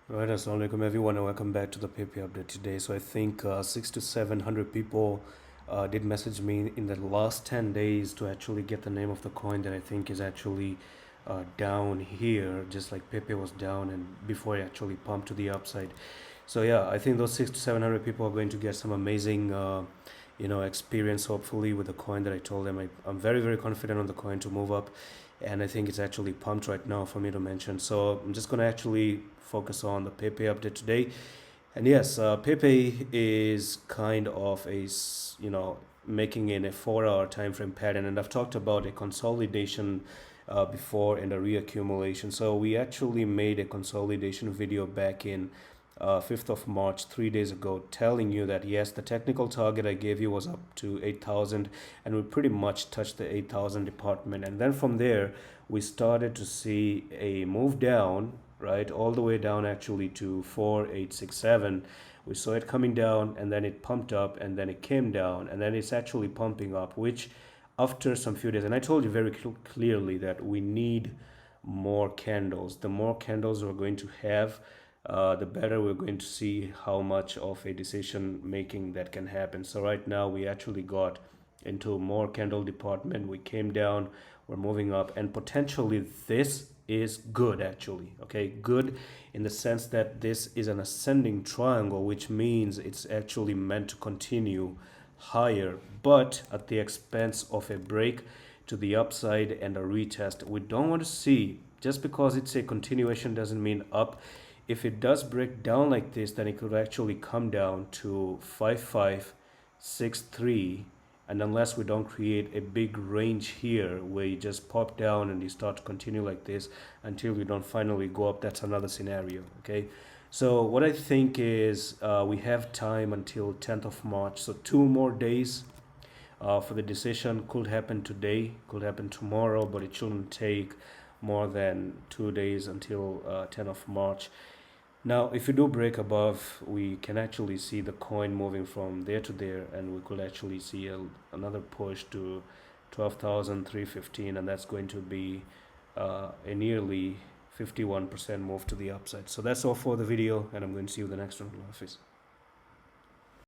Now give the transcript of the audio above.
Right, assalamu alaikum everyone and welcome back to the Pepe update today. So I think six to 700 people did message me in the last 10 days to actually get the name of the coin that I think is actually down here, just like Pepe was down and before it actually pumped to the upside. So yeah, I think those six to 700 people are going to get some amazing experience hopefully with the coin that I told them. I'm very, very confident on the coin to move up, and I think it's actually pumped right now for me to mention. So I'm just going to actually focus on the Pepe update today. And yes, Pepe is kind of making in a 4 hour time frame pattern, and I've talked about a consolidation before and a reaccumulation. So we actually made a consolidation video back in 5th of March, 3 days ago, telling you that yes, the technical target I gave you was up to 8,000, and we pretty much touched the 8,000 department. And then from there, we started to see a move down, right, all the way down actually to 4,867. We saw it coming down, and then it pumped up, and then it came down, and then it's actually pumping up, which after some few days, and I told you very clearly that we need more candles. The more candles we're going to have, the better we're going to see how much of a decision making that can happen. So right now we actually got into more candle department. We came down, we're moving up, and potentially this is good actually. Okay, good in the sense that this is an ascending triangle, which means it's actually meant to continue higher, but at the expense of a break to the upside and a retest. We don't want to see, just because it's a continuation doesn't mean up. If it does break down like this, then it could actually come down to 5563, and unless we don't create a big range here where you just pop down and you start to continue like this until we don't finally go up, that's another scenario. Okay, so what I think is we have time until 10th of March, so 2 more days for the decision. Could happen today, could happen tomorrow, but it shouldn't take more than 2 days until 10th of March. Now, if you do break above, we can actually see the coin moving from there to there, and we could actually see another push to 12,315, and that's going to be a nearly 51% move to the upside. So that's all for the video, and I'm going to see you in the next one. Office.